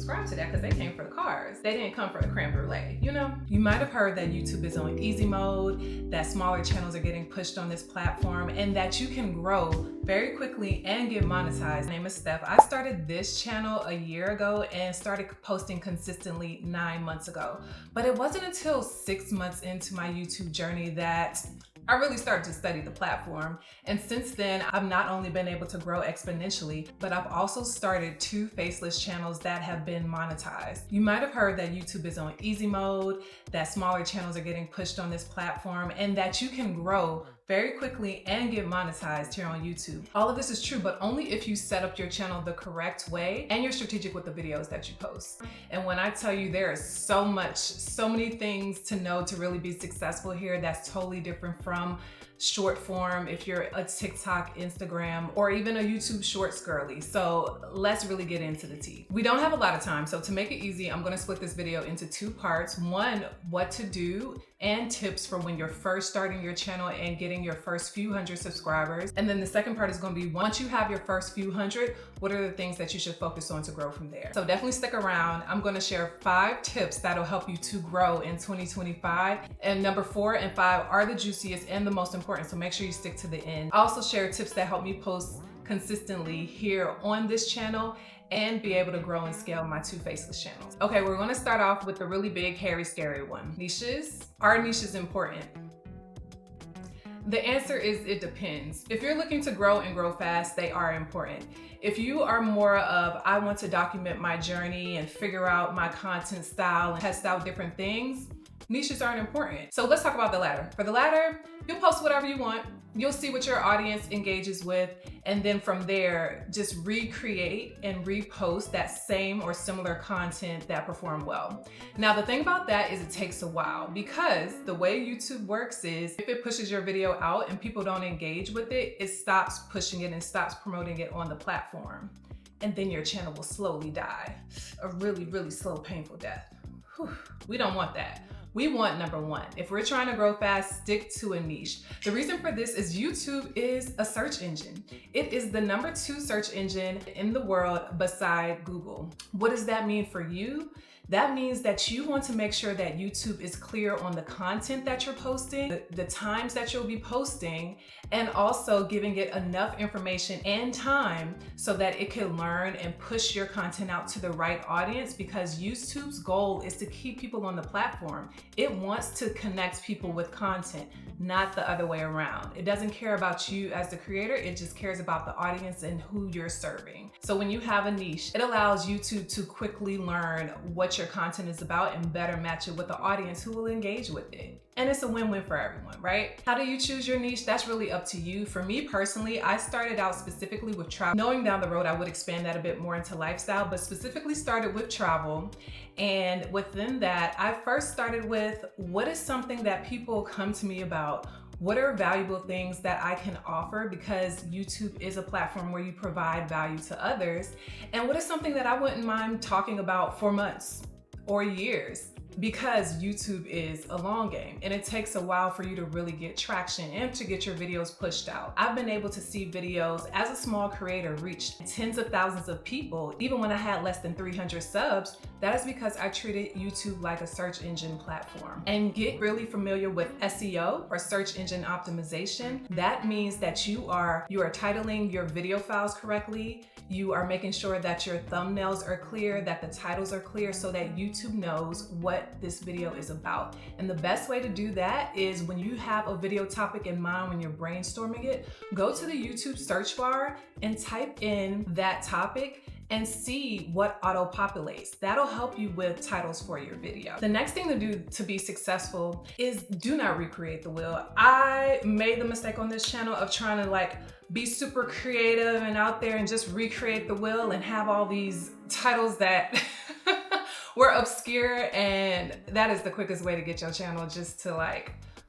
subscribe to that because they came for the cars. They didn't come for the creme brulee, you know? You might have heard that YouTube is on easy mode, that smaller channels are getting pushed on this platform, and that you can grow very quickly and get monetized. My name is Steph. I started this channel a year ago and started posting consistently 9 months ago. But it wasn't until 6 months into my YouTube journey that I really started to study the platform. And since then, I've not only been able to grow exponentially, but I've also started 2 faceless channels that have been monetized. You might have heard that YouTube is on easy mode, that smaller channels are getting pushed on this platform, and that you can grow very quickly and get monetized here on YouTube. All of this is true, but only if you set up your channel the correct way and you're strategic with the videos that you post. And when I tell you there is so many things to know to really be successful here that's totally different from short form, if you're a TikTok, Instagram, or even a YouTube Shorts girly. So let's really get into the tea. We don't have a lot of time, so to make it easy, I'm gonna split this video into 2 parts. One, what to do and tips for when you're first starting your channel and getting your first few hundred subscribers. And then the second part is gonna be, once you have your first few hundred, what are the things that you should focus on to grow from there? So definitely stick around. I'm gonna share 5 tips that'll help you to grow in 2025. And number 4 and 5 are the juiciest and the most important, so make sure you stick to the end. I also share tips that help me post consistently here on this channel and be able to grow and scale my 2 faceless channels. Okay, we're gonna start off with the really big, hairy, scary one. Niches. Are niches important? The answer is it depends. If you're looking to grow and grow fast, they are important. If you are more of, I want to document my journey and figure out my content style and test out different things, niches aren't important. So let's talk about the latter. For the latter, you'll post whatever you want. You'll see what your audience engages with, and then from there, just recreate and repost that same or similar content that performed well. Now, the thing about that is it takes a while, because the way YouTube works is if it pushes your video out and people don't engage with it, it stops pushing it and stops promoting it on the platform. And then your channel will slowly die. A really, really slow, painful death. Whew. We don't want that. We want number 1. If we're trying to grow fast, stick to a niche. The reason for this is YouTube is a search engine. It is the number 2 search engine in the world beside Google. What does that mean for you? That means that you want to make sure that YouTube is clear on the content that you're posting, the times that you'll be posting, and also giving it enough information and time so that it can learn and push your content out to the right audience, because YouTube's goal is to keep people on the platform. It wants to connect people with content, not the other way around. It doesn't care about you as the creator, it just cares about the audience and who you're serving. So when you have a niche, it allows YouTube to quickly learn what your content is about and better match it with the audience who will engage with it. And it's a win-win for everyone, right? How do you choose your niche? That's really up to you. For me personally, I started out specifically with travel. Knowing down the road, I would expand that a bit more into lifestyle, but specifically started with travel. And within that, I first started with, what is something that people come to me about? What are valuable things that I can offer, because YouTube is a platform where you provide value to others? And what is something that I wouldn't mind talking about for months or years? Because YouTube is a long game and it takes a while for you to really get traction and to get your videos pushed out. I've been able to see videos as a small creator reach tens of thousands of people, even when I had less than 300 subs. That is because I treated YouTube like a search engine platform. And get really familiar with SEO, or search engine optimization. That means that you are titling your video files correctly. You are making sure that your thumbnails are clear, that the titles are clear, so that YouTube knows what this video is about. And the best way to do that is, when you have a video topic in mind, when you're brainstorming it, go to the YouTube search bar and type in that topic and see what auto-populates. That'll help you with titles for your video. The next thing to do to be successful is do not recreate the wheel. I made the mistake on this channel of trying to be super creative and out there and just recreate the wheel and have all these titles that were obscure, and that is the quickest way to get your channel just to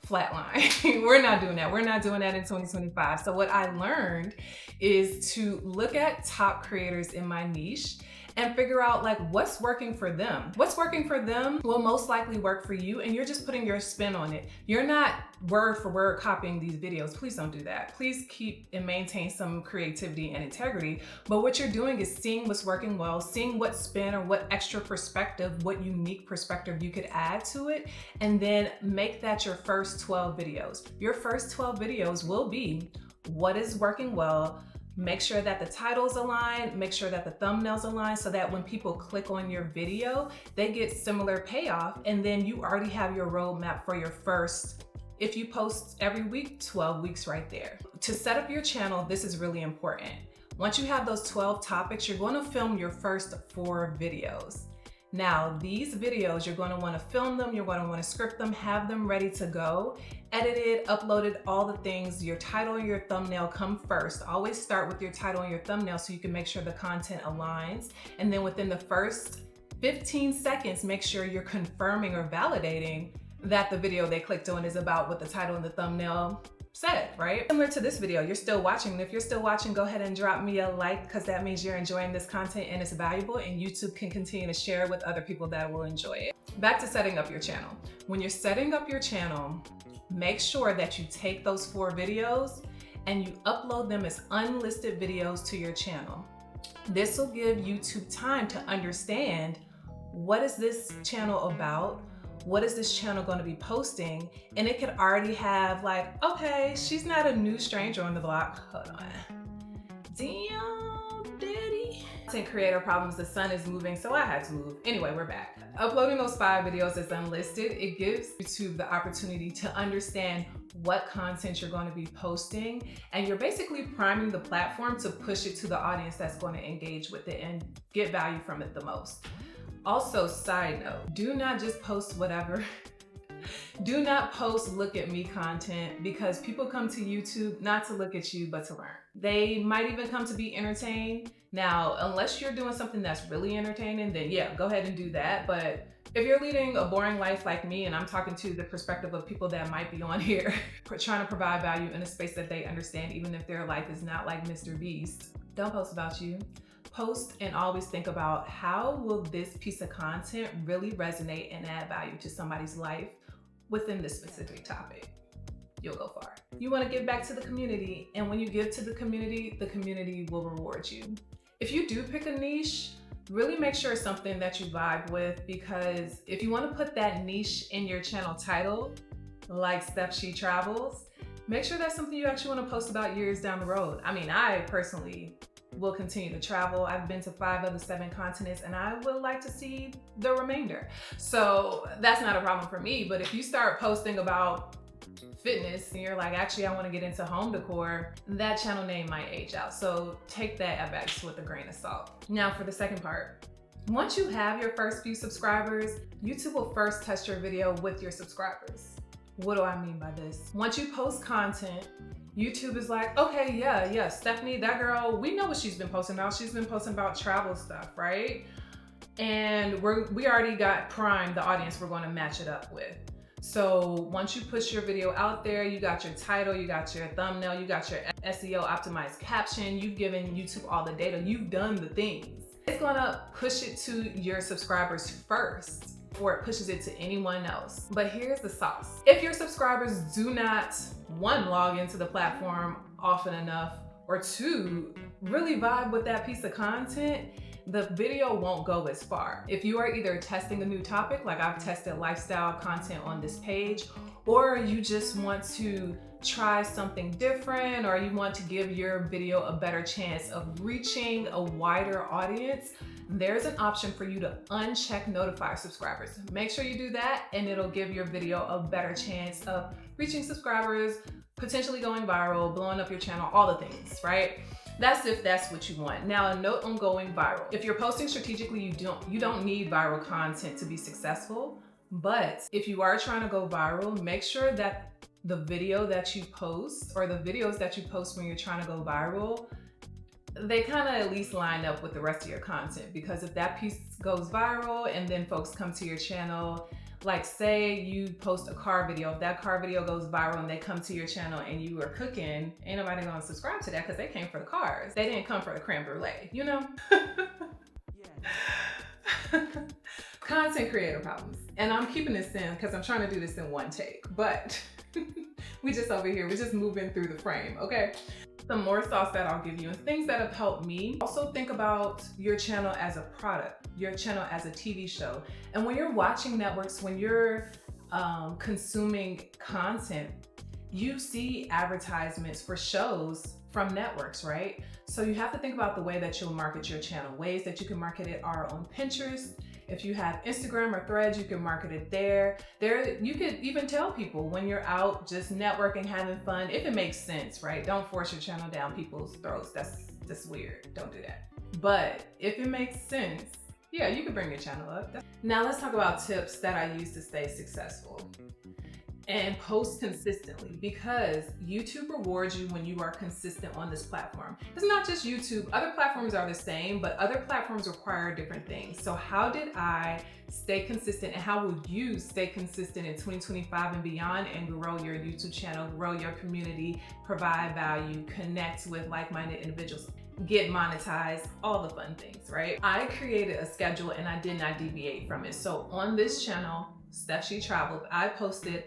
flatline. We're not doing that. We're not doing that in 2025. So what I learned is to look at top creators in my niche and figure out like what's working for them. What's working for them will most likely work for you, and you're just putting your spin on it. You're not word for word copying these videos. Please don't do that. Please keep and maintain some creativity and integrity. But what you're doing is seeing what's working well, seeing what spin or what extra perspective, what unique perspective you could add to it, and then make that your first 12 videos. Your first 12 videos will be what is working well. Make sure that the titles align, make sure that the thumbnails align so that when people click on your video, they get similar payoff, and then you already have your roadmap for your first, if you post every week, 12 weeks right there. To set up your channel, this is really important. Once you have those 12 topics, you're going to film your first 4 videos. Now, these videos, you're going to want to film them, you're going to want to script them, have them ready to go, edited, uploaded, all the things. Your title and your thumbnail come first. Always start with your title and your thumbnail so you can make sure the content aligns. And then within the first 15 seconds, make sure you're confirming or validating that the video they clicked on is about what the title and the thumbnail said, right? Similar to this video, you're still watching. And if you're still watching, go ahead and drop me a like, because that means you're enjoying this content and it's valuable, and YouTube can continue to share it with other people that will enjoy it. Back to setting up your channel. When you're setting up your channel, make sure that you take those 4 videos and you upload them as unlisted videos to your channel. This will give YouTube time to understand, what is this channel about? What is this channel going to be posting? And it could already have like, okay, she's not a new stranger on the block. Hold on. Damn, daddy. Content creator problems, the sun is moving, so I had to move. Anyway, we're back. Uploading those 5 videos as unlisted, it gives YouTube the opportunity to understand what content you're going to be posting, and you're basically priming the platform to push it to the audience that's going to engage with it and get value from it the most. Also, side note, do not just post whatever. Do not post look at me content, because people come to YouTube not to look at you, but to learn. They might even come to be entertained. Now, unless you're doing something that's really entertaining, then yeah, go ahead and do that. But if you're leading a boring life like me, and I'm talking to the perspective of people that might be on here, trying to provide value in a space that they understand, even if their life is not like Mr. Beast, don't post about you. Post and always think about, how will this piece of content really resonate and add value to somebody's life within this specific topic? You'll go far. You want to give back to the community, and when you give to the community will reward you. If you do pick a niche, really make sure it's something that you vibe with, because if you want to put that niche in your channel title, like Steph She Travels, make sure that's something you actually want to post about years down the road. I mean, I personally will continue to travel. I've been to 5 of the 7 continents, and I would like to see the remainder. So that's not a problem for me. But if you start posting about fitness and you're like, actually, I want to get into home decor, that channel name might age out. So take that advice with a grain of salt. Now for the second part. Once you have your first few subscribers, YouTube will first test your video with your subscribers. What do I mean by this? Once you post content, YouTube is like, okay, yeah, Stephanie, that girl, we know what she's been posting about. She's been posting about travel stuff, right? And we already got primed the audience we're going to match it up with. So once you push your video out there, you got your title, you got your thumbnail, you got your SEO optimized caption, you've given YouTube all the data, you've done the things. It's gonna push it to your subscribers first before it pushes it to anyone else. But here's the sauce. If your subscribers do not, 1, log into the platform often enough, or 2, really vibe with that piece of content, the video won't go as far. If you are either testing a new topic, like I've tested lifestyle content on this page, or you just want to try something different, or you want to give your video a better chance of reaching a wider audience, there's an option for you to uncheck notify subscribers. Make sure you do that, and it'll give your video a better chance of reaching subscribers, potentially going viral, blowing up your channel, all the things, right? That's if that's what you want. Now, a note on going viral. If you're posting strategically, you don't need viral content to be successful. But if you are trying to go viral, make sure that the video that you post, or the videos that you post when you're trying to go viral, they kind of at least line up with the rest of your content. Because if that piece goes viral and then folks come to your channel, like say you post a car video, if that car video goes viral and they come to your channel and you are cooking, ain't nobody gonna subscribe to that because they came for the cars. They didn't come for the creme brulee, you know? Content creator problems. And I'm keeping this in because I'm trying to do this in one take, but we just over here, we're just moving through the frame, okay? Some more thoughts that I'll give you and things that have helped me. Also think about your channel as a product, your channel as a TV show. And when you're watching networks, when you're consuming content, you see advertisements for shows from networks, right? So you have to think about the way that you'll market your channel. Ways that you can market it are on Pinterest. If you have Instagram or Threads, you can market it there. You could even tell people when you're out just networking, having fun, if it makes sense, right? Don't force your channel down people's throats. That's weird. Don't do that. But if it makes sense, yeah, you can bring your channel up. Now let's talk about tips that I use to stay successful and post consistently, because YouTube rewards you when you are consistent on this platform. It's not just YouTube, other platforms are the same, but other platforms require different things. So how did I stay consistent, and how will you stay consistent in 2025 and beyond and grow your YouTube channel, grow your community, provide value, connect with like-minded individuals, get monetized, all the fun things, right? I created a schedule and I did not deviate from it. So on this channel, Steph She Traveled, I posted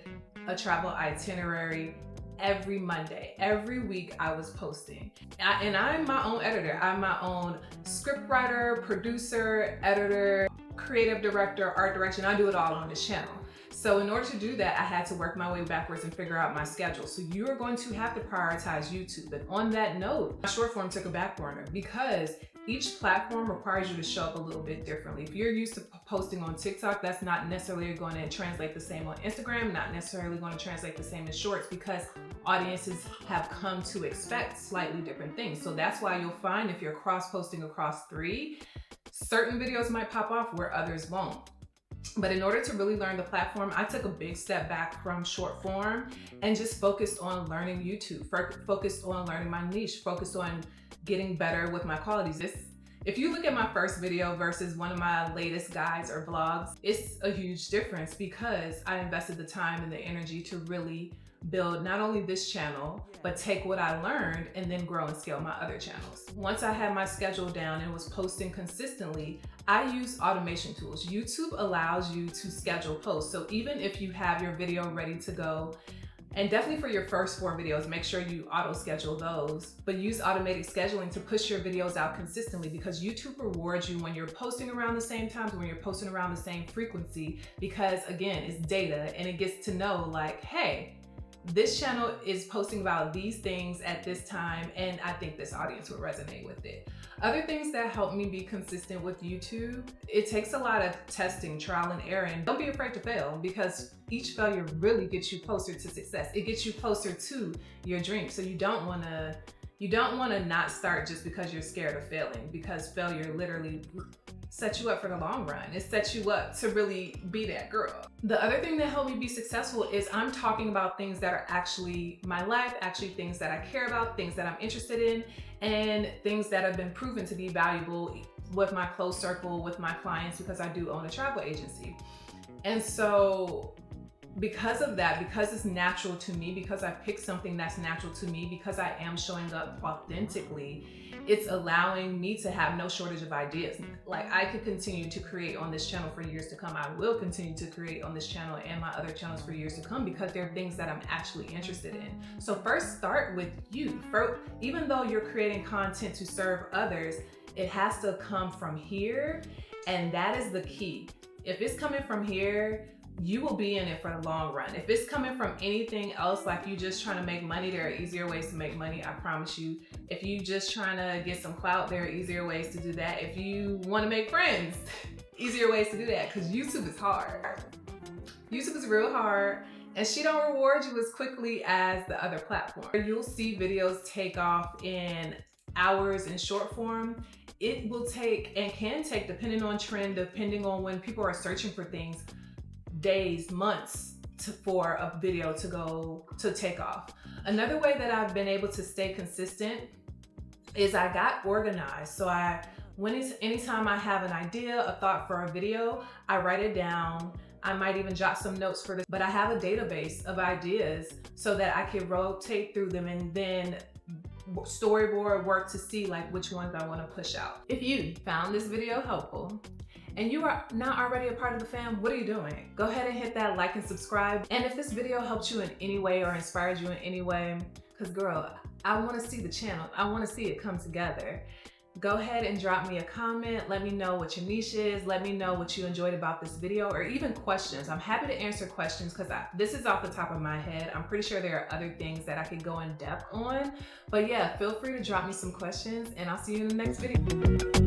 a travel itinerary every Monday. Every week I was posting. And I'm my own editor. I'm my own script writer, producer, editor, creative director, art direction. I do it all on this channel. So in order to do that, I had to work my way backwards and figure out my schedule. So you are going to have to prioritize YouTube. And on that note, my short form took a back burner because each platform requires you to show up a little bit differently. If you're used to posting on TikTok, that's not necessarily going to translate the same on Instagram, not necessarily going to translate the same in Shorts, because audiences have come to expect slightly different things. So that's why you'll find if you're cross-posting across three, certain videos might pop off where others won't. But in order to really learn the platform, I took a big step back from short form and just focused on learning YouTube, focused on learning my niche, focused on getting better with my qualities. If you look at my first video versus one of my latest guides or vlogs, it's a huge difference because I invested the time and the energy to really build not only this channel, but take what I learned and then grow and scale my other channels. Once I had my schedule down and was posting consistently, I use automation tools. YouTube allows you to schedule posts. So even if you have your video ready to go, and definitely for your first 4 videos, make sure you auto schedule those, but use automated scheduling to push your videos out consistently, because YouTube rewards you when you're posting around the same times, when you're posting around the same frequency, because again, it's data and it gets to know like, hey, this channel is posting about these things at this time, and I think this audience would resonate with it. Other things that help me be consistent with YouTube, it takes a lot of testing, trial and error, and don't be afraid to fail, because each failure really gets you closer to success. It gets you closer to your dream. So you don't want to not start just because you're scared of failing, because failure literally sets you up for the long run. It sets you up to really be that girl. The other thing that helped me be successful is I'm talking about things that are actually my life, actually things that I care about, things that I'm interested in, and things that have been proven to be valuable with my close circle, with my clients, because I do own a travel agency. And so because of that, because it's natural to me, because I picked something that's natural to me, because I am showing up authentically, it's allowing me to have no shortage of ideas. Like, I could continue to create on this channel for years to come. I will continue to create on this channel and my other channels for years to come, because there are things that I'm actually interested in. So first, start with you. Even though you're creating content to serve others, it has to come from here, and that is the key. If it's coming from here, you will be in it for the long run. If it's coming from anything else, like you just trying to make money, there are easier ways to make money, I promise you. If you just trying to get some clout, there are easier ways to do that. If you want to make friends, easier ways to do that, because YouTube is hard. YouTube is real hard, and she don't reward you as quickly as the other platform. You'll see videos take off in hours in short form. It will take, and can take, depending on trend, depending on when people are searching for things, days, months for a video to take off. Another way that I've been able to stay consistent is I got organized. So anytime I have an idea, a thought for a video, I write it down. I might even jot some notes for this, but I have a database of ideas so that I can rotate through them, and then storyboard work to see like which ones I want to push out. If you found this video helpful and you are not already a part of the fam, what are you doing? Go ahead and hit that like and subscribe. And if this video helped you in any way or inspired you in any way, because girl, I want to see the channel. I want to see it come together. Go ahead and drop me a comment. Let me know what your niche is. Let me know what you enjoyed about this video, or even questions. I'm happy to answer questions because this is off the top of my head. I'm pretty sure there are other things that I could go in depth on. But yeah, feel free to drop me some questions and I'll see you in the next video.